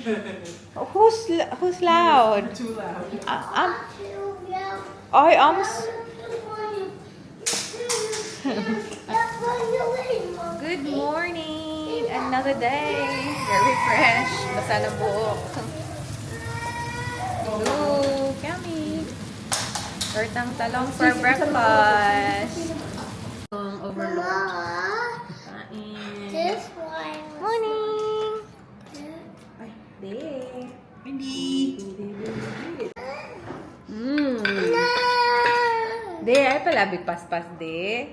Who's loud? Too loud. Good morning! Another day. Very fresh. Basa ng buhok. Look, yummy. Bertang talong for breakfast. Mama, this one. Morning! Hindi. No. De, ay palabi paspas de.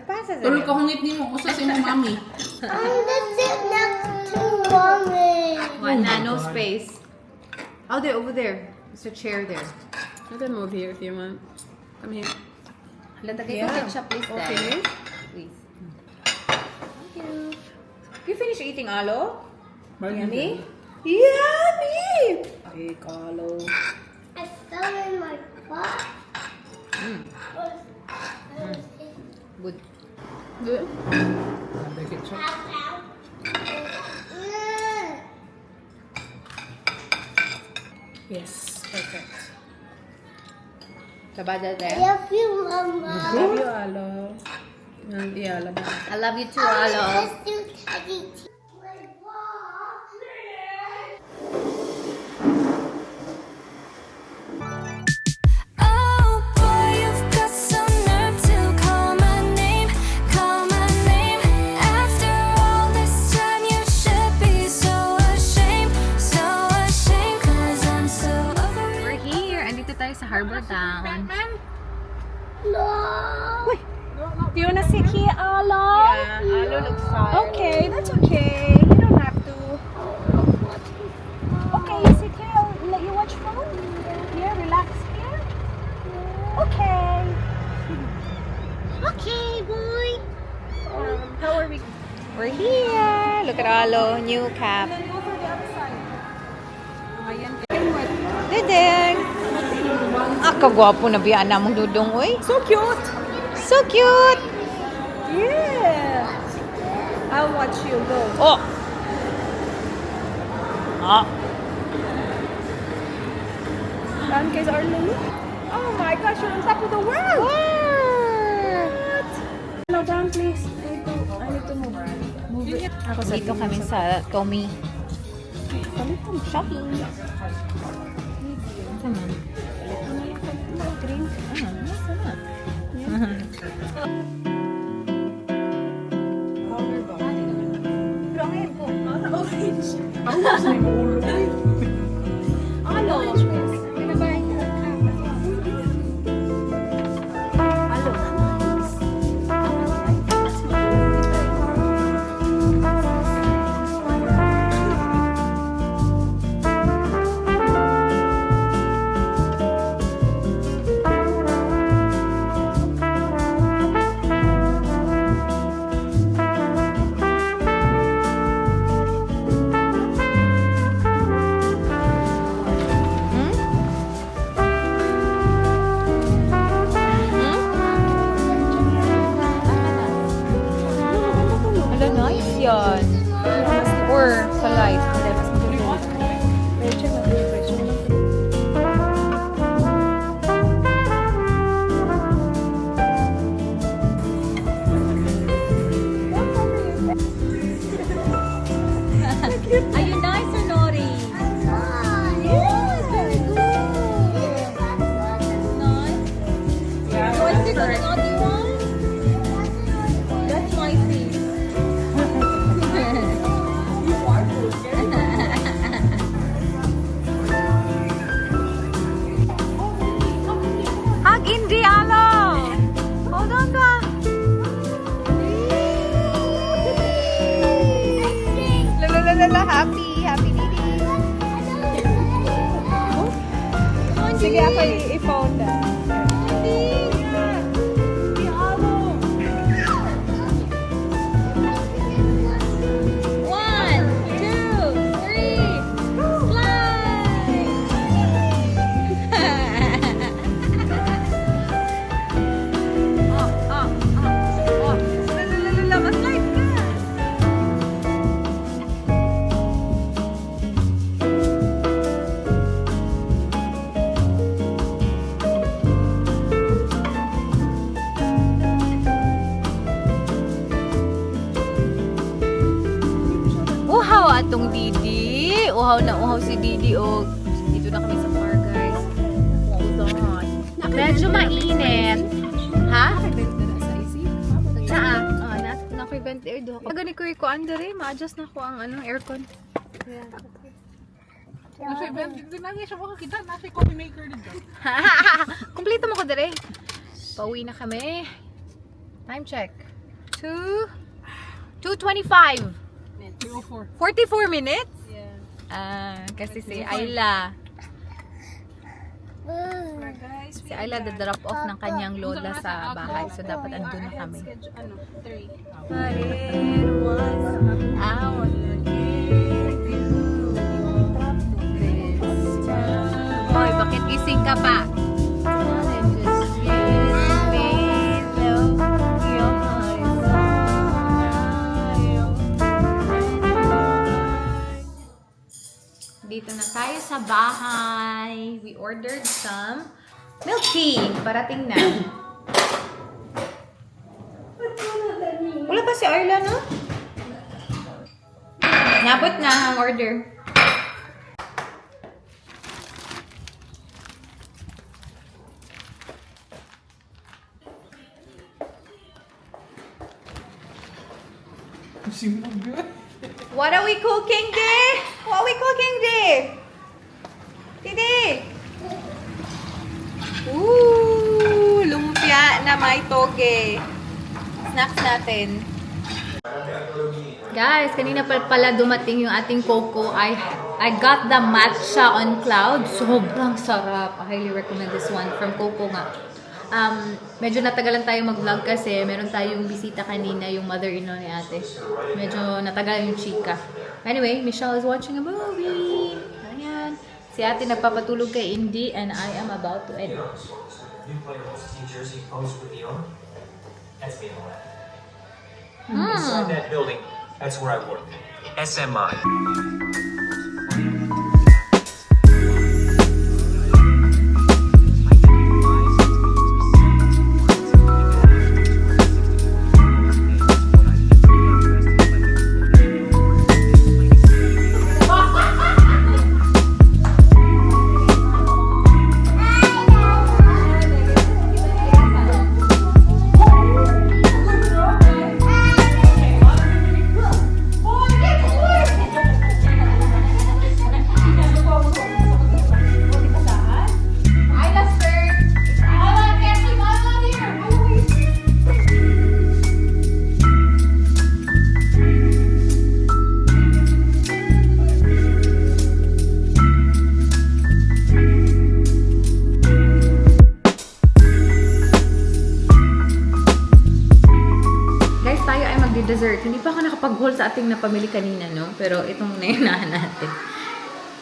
Pasa sa Tulog ka hungit ni mo. Usa si mo, mami. I'm gonna sit next to mommy. No space. Oh, there, over there. There's a chair there. You can move here if you want. Come here. Lagay ko ketchup, please, Dad. Okay. Please. Thank you. You finish eating alo? Yummy? Yummy! Hey, Carlo. I fell in my butt. Good. Good. The ketchup. Yes, perfect. Sabada I there. love you, Mama. Love you, Alo. Yeah, love you. I love you too, alo. Let's do Teddy T. Oh boy, you've got some nerve to call my name, call my name. After all this time, you should be so ashamed, 'cause I'm so over it. We're here. Andito tayo sa Harbor Town. No. Do you wanna sit here, Arlo? Yeah, alo looks tired. Okay, that's okay. You don't have to. Okay, you sit here. I'll let you watch phone. Yeah, relax here. Okay. Okay, boy. How are we? We're here. Look at alo. New cap. Then go for the other side. Dudong! Ah, kagwapo na biya na mong dudong, uy. So cute. So cute! Yeah. I'll watch you go. Oh! Ah! Saan kay Arlo? Oh my gosh, you're on top of the world. What? Slow down, please. I need to move. Move it. Ako sa Dito kami sa Tommy. shopping. Sama. Drink. Sama. Hala, nice yan. Or sa light. Are you nice or naughty? Nice. So is it the naughty one? That's my face. Hug Indri Alo. Hold on ba? La happy Didi. Sige, ako i-phone na. One, two, three, slide! Maslide ka! itong Didi. Uhaw na uhaw si Didi. O, dito na kami sa bar, guys. Hold on. Medyo mainit. Ha? Naa? Na-prevent air do. Gani ko ko andere, ma-adjust na ko ang aircon. Kompleto mo ko dire. Pauwi na kami. Time check. 2:25. 44 minutes? Yeah. Kasi si Ayla. Si Ayla drop off ng kanyang lola sa bahay. So dapat andun na kami. But it was our Hoy, bakit gising ka pa? Dito na tayo sa bahay. We ordered some milk tea. Parating na. Wala pa si Arla, no? Nabot na ang order. What are we cooking, Di? What are we cooking, Di? Didi! Ooh! Lumpia na may toge. Snacks natin. Guys, kanina pala dumating yung ating coco. I got the matcha on cloud. Sobrang sarap. I highly recommend this one from Coco nga. Medyo natagalan tayo mag-vlog kasi meron tayong bisita kanina, yung mother-in-law ni ate. Medyo natagalan yung chika. Anyway, Michelle is watching a movie. Ayan. Si ate nagpapatulog kay Indy and I am about to edit. New player wants New Jersey posed with the owner. That's me in the lab. Inside that building, that's where I work. SMI. Dessert. Hindi pa ako nakapag-haul sa ating napamili kanina, no? Pero itong naunahan natin.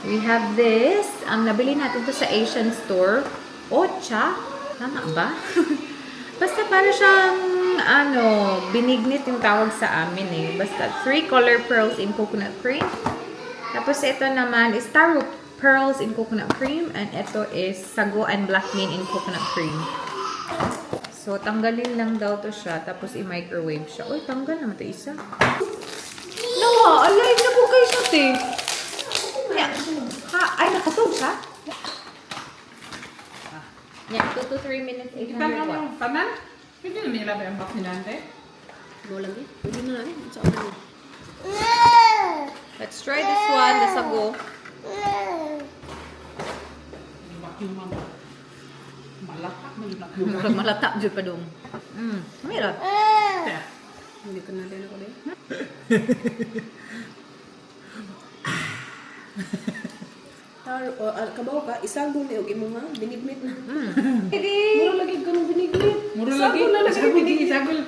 We have this. Ang nabili natin to sa Asian store. Ocha. Tama ba? Basta para siyang, binignit yung tawag sa amin eh. Basta 3 color pearls in coconut cream. Tapos ito naman is taro pearls in coconut cream. And ito is sago and black bean in coconut cream. So, tanggalin lang daw to siya, tapos i-microwave siya. Uy, tanggal naman ito isa. Nawa, alive na po kayo siya, te. Ay, nakatog ka? Yeah, 2 to 3 minutes, 800 watts. Tanan? Pwede na nila ba yung box nila, ante? Go lang eh. Pwede na lang eh. Sa ulan. Let's try this one, the sago. Vacuum mama. Malatak mo yung vacuum. Murag malata dyan pa dong. Mira. Hindi ko na din ako din. Kabaw ka, isang duli og imo nga, binigmit na. Mura lagi ka nung binigmit. Mura lagi. Sagol lagi. Sagol.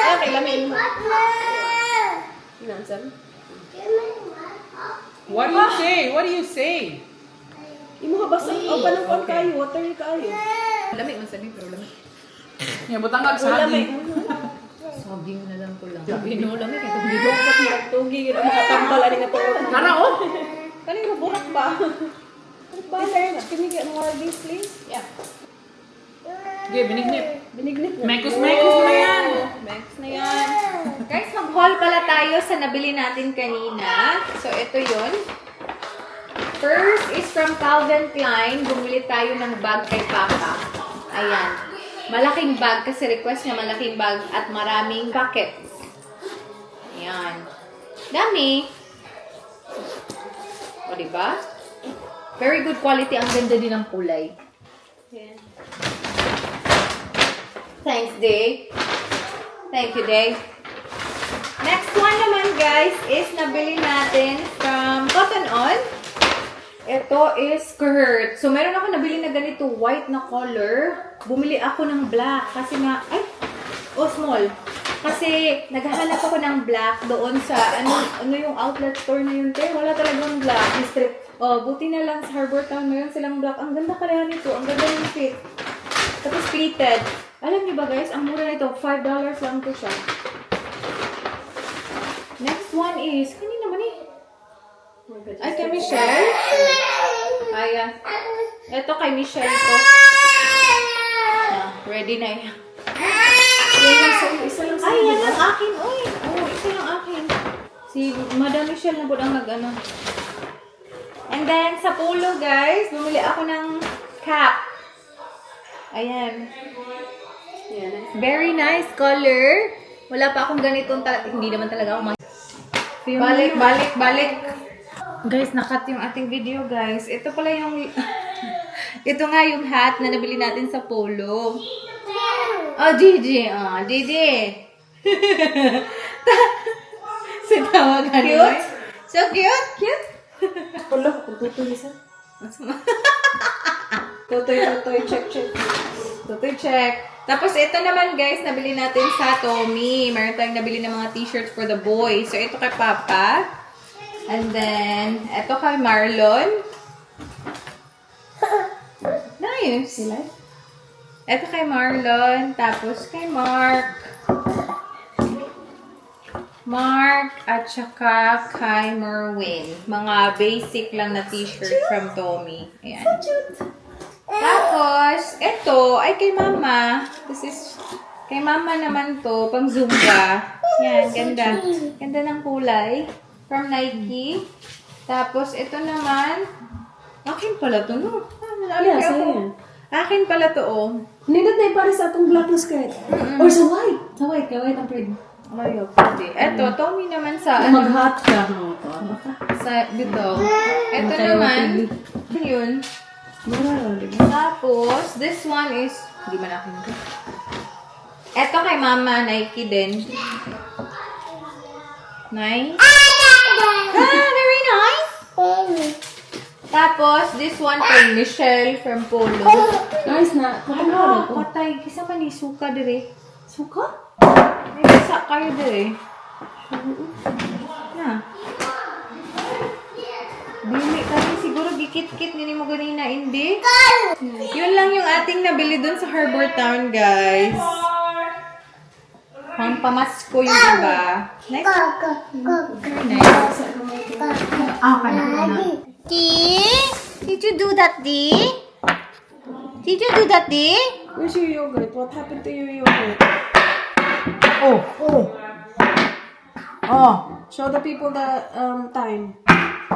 Okay, lamin mo. Inansan? What do you say? What do you say? Imo ha basta o panungkon kayo, water kayo. Lamig man sabi, pero lamig. Yan, butang ka sa Lamig. Saging na lang ko lang. Sabi no, lamig ito. Gidongkot mo tugi gid makatambal ani nga to. Kara, oh! Kanino burak ba? Ba, can you get more of these, please? Yeah. Okay, binignit. Binignit na. Mekos na yan. Max na yan. Guys, mag-haul pala tayo tayo sa nabili natin kanina. So, ito yun. First is from Calvin Klein. Bumili tayo ng bag kay Papa. Ayan. Malaking bag kasi request niya malaking bag at maraming pockets. Ayan. Dami. O, diba? Very good quality. Ang ganda din ng kulay. Ayan. Thanks, Day. Thank you, Day. Next one naman, guys, is nabili natin from Cotton On. Ito is skirt. So, meron ako nabili na ganito, white na color. Bumili ako ng black kasi nga, small. Kasi, naghahanap ako ng black doon sa, ano yung outlet store na yun, te? Wala talagang black. Buti na lang sa Harbor Town, meron silang black. Ang ganda kaya nito. Ang ganda yung fit. Tapos, pleated. Alam niyo ba, guys, ang mura nito, $5 lang to siya. Next one is, kanina ba ni? Ay, kay Michelle. Ayan. Ito kay Michelle to. Ready na yan. Isa lang sa Ay, yan ang akin. Uy, isa lang akin. Si Madam Michelle na po ang nag-ano. And then, sa polo, guys, bumili ako ng cap. Ayan. Very nice color. Wala pa akong ganitong hindi naman talaga ako Balik. Guys, nakat yung ating video, guys. Ito pala yung ito nga yung hat na nabili natin sa polo. Oh, Gigi. Oh, Gigi. Sitawagan mo. Cute? So cute? Cute? Polo, tutoy isa. Tutoy, check. Tutoy check. Tapos ito naman, guys, nabili natin sa Tommy. Meron tayong nabili ng mga t-shirts for the boys. So ito kay Papa. And then, ito kay Marlon. Nice. Ito kay Marlon. Tapos kay Mark. At saka kay Merwin. Mga basic lang na t-shirt from Tommy. Ayan. Tapos, ito ay kay Mama. This is, kay Mama naman to, pang Zumba. Yan, ganda. Ganda ng kulay. From Nike. Tapos, ito naman, akin pala to, no? Yes, ayan. Akin pala to, oh. Nindot na ipare sa atong black na skirt. Or sa white. Sa white, ang pretty. Ayaw, pwede. Ito, Tommy naman sa, Mag-hot ka. sa, dito. Ito naman, yun. Tapos, this one is, hindi man akin ito. Ito kay Mama, Nike din. Nice. Very nice. Tapos, this one kay Michelle from Polo. Nice na. Ano, patay. Kisa pa ni Suka dire. Suka? May kisa kayo dire. Na. Dili kasi siguro gikit-kit nini mo ganina, hindi? Yun lang yung ating nabili dun sa Harbor Town, guys. Pang pamasko yung iba. Nice. Very nice. Did you do that, Dee? Did you do that, Dee? Where's your yogurt? What happened to your yogurt? Show the people the time.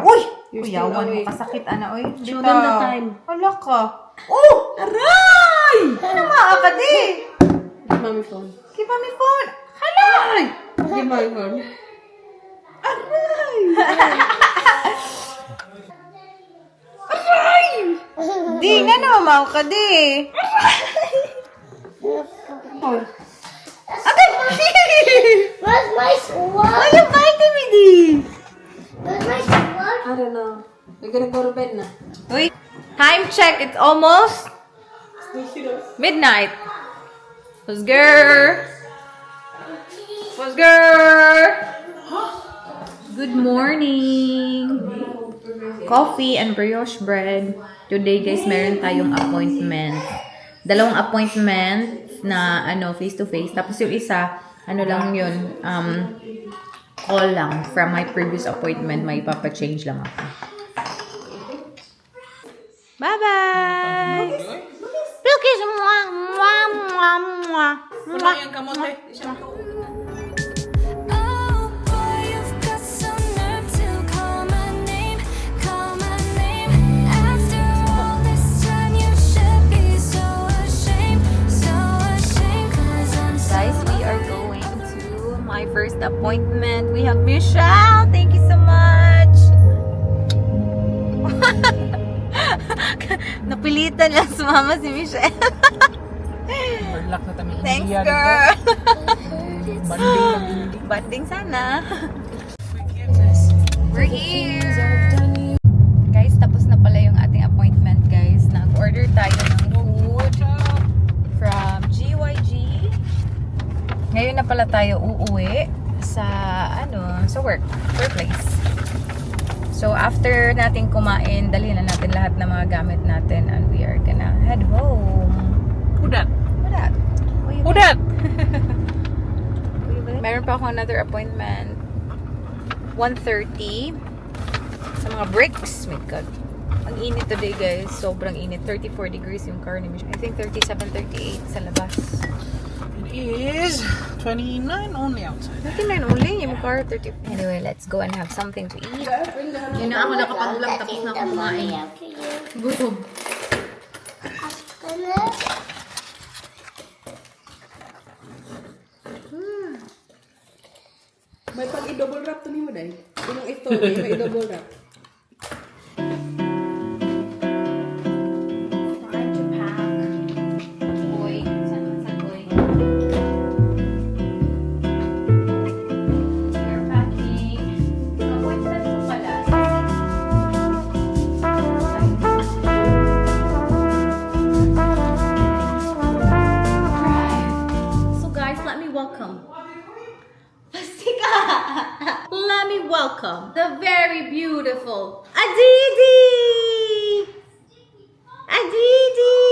Uy! You're Uy, still yawan mo awake. kasakit, ana, uy. Show them the time. Hala ka. Oh! Aray! Ano maa ka, di? Give mommy phone. Give me phone. Hala! Give mommy phone. Di, nga naman mao ka, di. Ate! Where's my sword? Why you biting me, di? Where's my sword? I don't know. We're gonna go to bed na. Uy, time check. It's almost midnight. What's good? Good morning. Coffee and brioche bread. Today, guys, meron tayong appointment. Dalawang appointment na face-to-face. Tapos yung isa, lang yun, call lang from my previous appointment. May ipapa-change lang ako. Bye-bye! Lucas, mwah, mwah, mwah, mwah. Wala yung kamote. Oh boy, you first appointment. We have Michelle. Thank you so much. Napilitan lang sumama si Michelle. Berlak na kami. Thanks, India, girl. Banding. Banding sana. We're here. Guys, tapos na pala yung ating appointment, guys. Nag-order tayo ng food from GYG. Ngayon na pala tayo uuwi sa workplace. So after natin kumain, dalhin na natin lahat ng mga gamit natin and we are gonna head home. Who that? What that? Who that? Meron pa ako another appointment. 1:30 sa mga bricks. My God. Ang init today, guys. Sobrang init. 34 degrees yung car ni Michelle. I think 37, 38 sa labas. It is 29 only outside. 39 only. Yung car, 30. Anyway, let's go and have something to eat. Yun na ako nakapag-vlog tapos na ako kumain. Gutom. May pag i-double wrap to ni mo dahil. Yung ito, may i-double wrap. Time to pack. Boy. Sa boy. We're packing. Appointment ko pala. So guys, let me welcome. Pastika! Let me welcome the very beautiful Aditi! Aditi!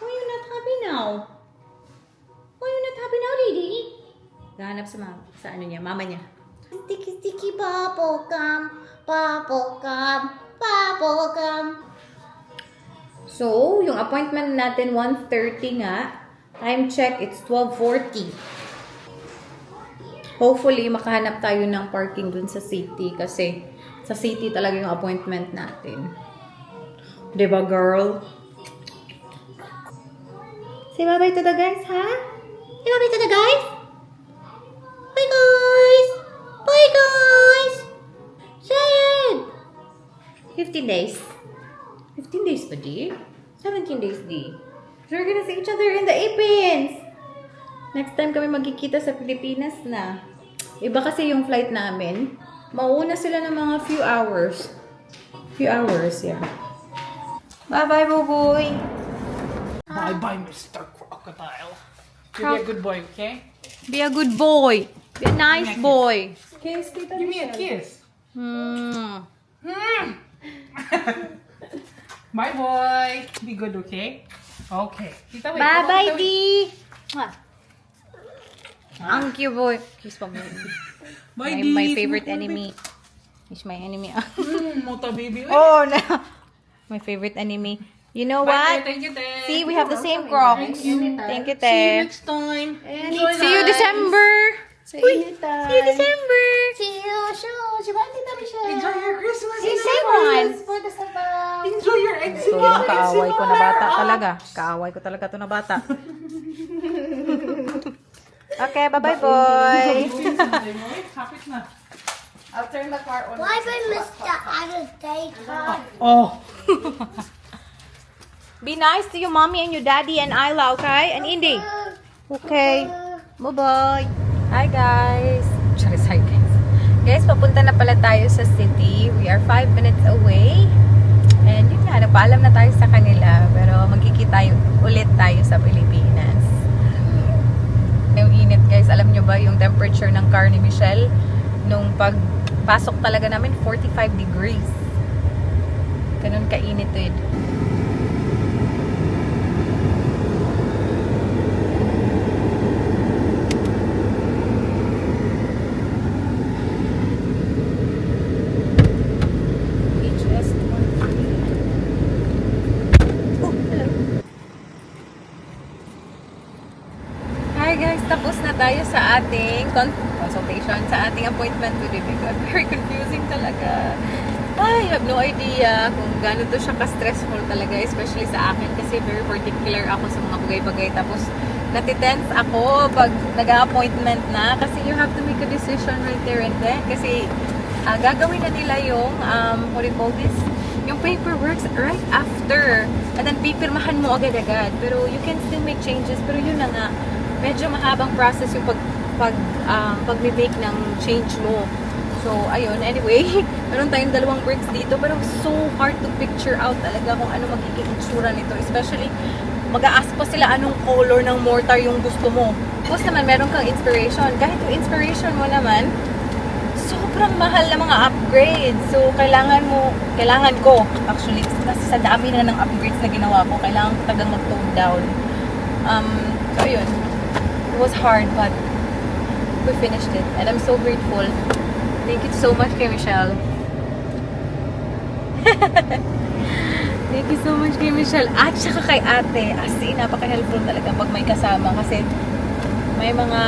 Why are you not happy now? Why are you not happy now, Didi? Gahanap sa ano niya, mama niya. Sticky, sticky, bubblegum, bubblegum, bubblegum. So, yung appointment natin, 1:30 nga. Time check, it's 12:40. Hopefully, makahanap tayo ng parking dun sa city kasi sa city talaga yung appointment natin. Diba, girl? Say bye-bye to the guys, ha? Say bye-bye to the guys? Bye, guys! Bye, guys! Say it! 15 days. 15 days pa, di? 17 days, di? So, we're gonna see each other in the Philippines! Next time kami magkikita sa Pilipinas na. Iba kasi yung flight namin. Mauuna sila ng mga few hours. Few hours, yeah. Bye-bye, Buboy. Bye-bye, Mr. Crocodile. You be a good boy, okay? Be a good boy. Be a nice boy. Kiss, tita Give me a kiss. Bye, boy. Be good, okay? Okay. Tita, wait. Bye-bye, Tita, wait. Dee. Mwah. Ang cute boy. Kiss pa mo. Bye, My Dee. favorite enemy. He's my enemy. Mota baby. Oh, no. My favorite enemy. You know Bye, what? Thank you, Te. See, we have the same Crocs. Thank you, See you Te. next time. See you December. See you December. See you, shoes. You want Tita Michelle? Enjoy your Christmas. See you same one. For the sabang. Enjoy your So, exit. yung kaaway ko na bata talaga. Kaaway ko talaga to na bata. Okay, bye-bye, boy. Kapit na. I'll turn the car on. Why by Mr. Undertaker? Oh. Be nice to your mommy and your daddy and Isla, okay? And Indy. Okay. Bye-bye. Hi, guys. Charis, hi, guys. Guys, papunta na pala tayo sa city. We are 5 minutes away. And yun nga, nagpaalam na tayo sa kanila. Pero magkikita ulit tayo sa Pilipinas. Yung init, guys. Alam nyo ba yung temperature ng car ni Michelle? Nung pagpasok talaga namin, 45 degrees. Ganun kainit to. Hi guys, tapos na tayo sa ating consultation, sa ating appointment today. God, very confusing talaga. I have no idea kung gaano to siya ka-stressful talaga, especially sa akin kasi very particular ako sa mga bagay-bagay. Tapos natitense ako pag nag-appointment na kasi you have to make a decision right there and then kasi gagawin na nila yung what do you call this? Yung paperwork right after. And then pipirmahan mo agad-agad. Pero you can still make changes. Pero yun na nga, medyo mahabang process yung pag-make ng change mo. So, ayun. Anyway, meron tayong dalawang bricks dito. Pero so hard to picture out talaga kung ano magiging itsura nito. Especially, mag-a-ask pa sila anong color ng mortar yung gusto mo. Tapos naman, meron kang inspiration. Kahit yung inspiration mo naman, sobrang mahal na mga upgrades. So, kailangan ko, actually, kasi sa dami na ng upgrades na ginawa ko, kailangan ko tagang mag-tone down. So, ayun. It was hard, but we finished it. And I'm so grateful. Thank you so much kay Michelle. Thank you so much kay Michelle. At saka kay ate. As in, napaka-helpful talaga pag may kasama. Kasi may mga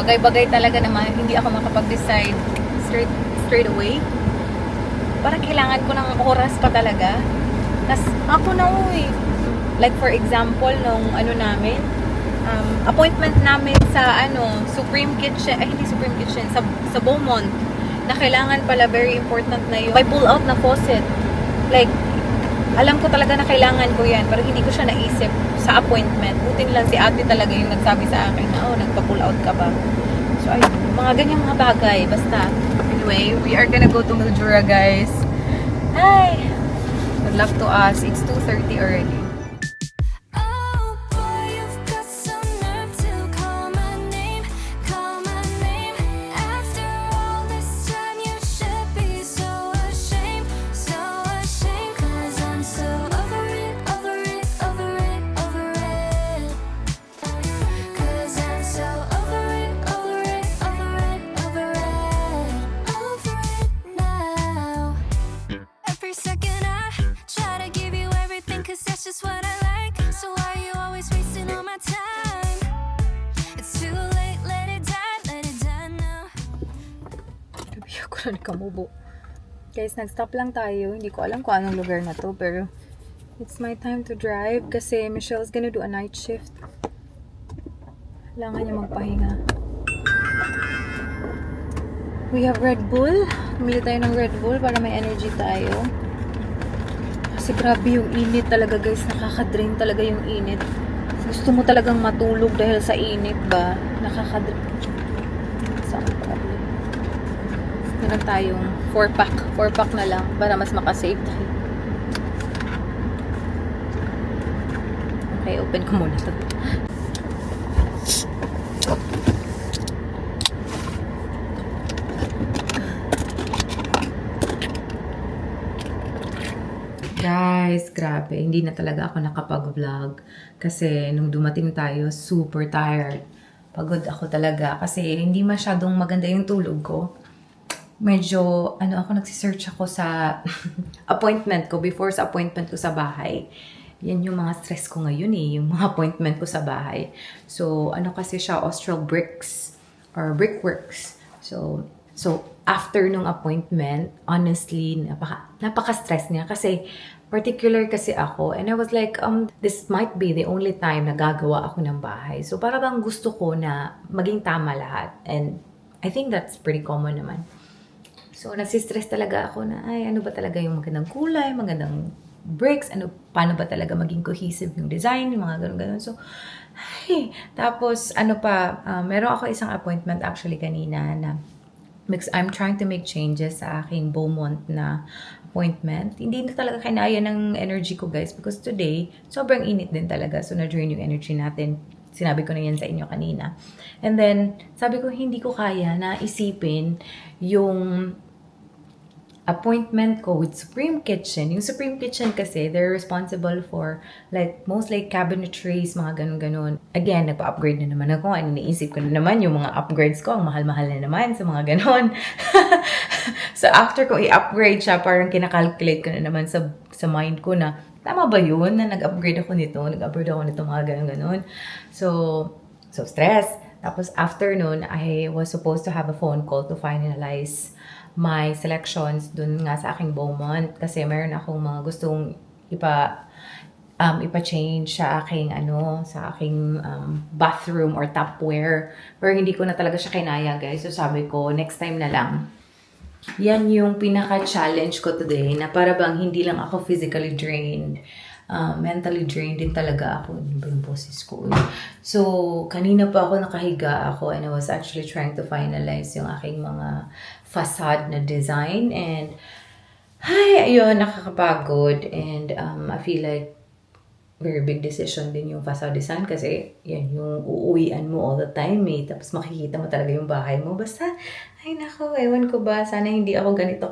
bagay-bagay talaga naman hindi ako makapag-decide straight away. Parang kailangan ko ng oras pa talaga. Tapos ako na like for example, nung appointment namin sa Supreme Kitchen, hindi Supreme Kitchen, sa Beaumont, na kailangan pala very important na yung may pull out na faucet. Like, alam ko talaga na kailangan ko yan, pero hindi ko siya naisip sa appointment. Buti lang si ate talaga yung nagsabi sa akin na, nagpa-pull out ka ba? So, ayun, mga ganyang mga bagay. Basta, anyway, we are gonna go to Mildura, guys. Hi! Good luck to us. It's 2:30 already. Oh boy, you've got some nerve to call my name, call my name. After all this time, you should be so ashamed, so ashamed. 'Cause I'm so over it, over it, over it, over it. 'Cause I'm so over it, over it, over it, over it, over it now. Every second I try to give you everything, 'cause that's just what I like. So why are you always wasting all my time? It's too late, let it die now. Sabi ko na nakamubo. Guys, nag-stop lang tayo. Hindi ko alam kung anong lugar na to, pero it's my time to drive kasi Michelle's gonna do a night shift. Kailangan niya magpahinga. We have Red Bull. Pumili tayo ng Red Bull para may energy tayo. Kasi grabe yung init talaga, guys. Nakaka-drain talaga yung init. Gusto mo talagang matulog dahil sa init ba? Nakaka-drain. Saan problem? Meron tayong 4-pack. 4-pack na lang para mas makasave tayo. Okay, open ko muna ito. Guys, grabe. Hindi na talaga ako nakapag-vlog. Kasi nung dumating tayo, super tired. Pagod ako talaga. Kasi hindi masyadong maganda yung tulog ko. Medyo, ako nagsisearch ako sa appointment ko. Before sa appointment ko sa bahay. Yan yung mga stress ko ngayon yung mga appointment ko sa bahay. So, kasi siya, Austral Bricks or Brickworks. So after nung appointment, honestly, napaka-stress niya kasi particular kasi ako and I was like, this might be the only time na gagawa ako ng bahay. So para bang gusto ko na maging tama lahat and I think that's pretty common naman. So nasistress talaga ako na, ano ba talaga yung magandang kulay, magandang bricks, paano ba talaga maging cohesive yung design, yung mga ganun-ganun. So, tapos meron ako isang appointment actually kanina na I'm trying to make changes sa aking Beaumont na appointment. Hindi na talaga kinaya ng energy ko, guys, because today, sobrang init din talaga. So, na-drain yung energy natin. Sinabi ko na yan sa inyo kanina. And then, sabi ko, hindi ko kaya na isipin yung appointment ko with Supreme Kitchen. Yung Supreme Kitchen kasi, they're responsible for mostly cabinetries, mga ganun-ganun. Again, nagpa-upgrade na naman ako. Iniisip ko na naman yung mga upgrades ko. Ang mahal-mahal na naman sa mga ganun. So, after ko i-upgrade siya, parang kinakalculate ko na naman sa mind ko na, tama ba yun na nag-upgrade ako nito? Nag-upgrade ako nito, mga ganun-ganun. So stress. Tapos, after nun, I was supposed to have a phone call to finalize my selections dun nga sa aking Beaumont kasi meron akong mga gustong ipa-change sa aking bathroom or tupperware. Pero hindi ko na talaga siya kinaya, guys. So sabi ko, next time na lang. Yan yung pinaka-challenge ko today na para bang hindi lang ako physically drained. Mentally drained din talaga ako. Ano ba yung boses ko? So, kanina pa ako nakahiga ako and I was actually trying to finalize yung aking mga facade na design and ayun, nakakapagod and I feel like very big decision din yung facade design kasi yan yung uuwian mo all the time tapos makikita mo talaga yung bahay mo. Basta, ay nako, ewan ko ba, sana hindi ako ganito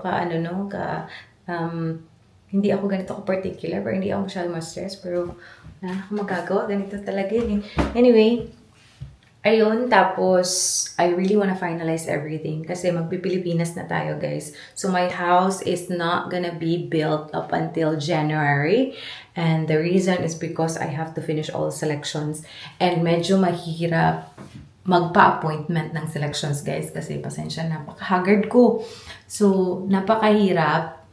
hindi ako ganito ka particular pero hindi ako masyadong ma-stress pero wala akong magagawa, ganito talaga yun. Anyway, ayun, tapos I really wanna finalize everything kasi magpipilipinas na tayo, guys. So my house is not gonna be built up until January and the reason is because I have to finish all selections and medyo mahirap magpa-appointment ng selections, guys, kasi pasensya, napaka-haggard ko. So, napakahirap,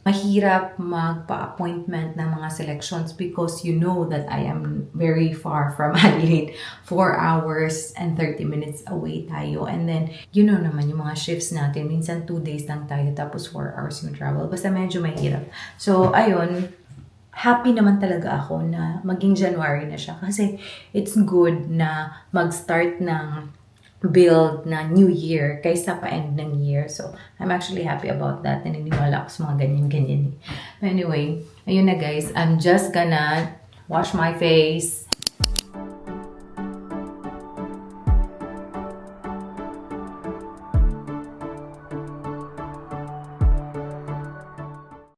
mahirap magpa-appointment ng mga selections because you know that I am very far from Adelaide. 4 hours and 30 minutes away tayo. And then, you know naman yung mga shifts natin. Minsan 2 days lang tayo tapos 4 hours yung travel. Basta medyo mahirap. So, ayun, happy naman talaga ako na maging January na siya kasi it's good na mag-start ng build na new year kaysa pa-end ng year. So, I'm actually happy about that. Naniniwala ako sa mga ganyan-ganyan. Anyway, ayun na guys. I'm just gonna wash my face,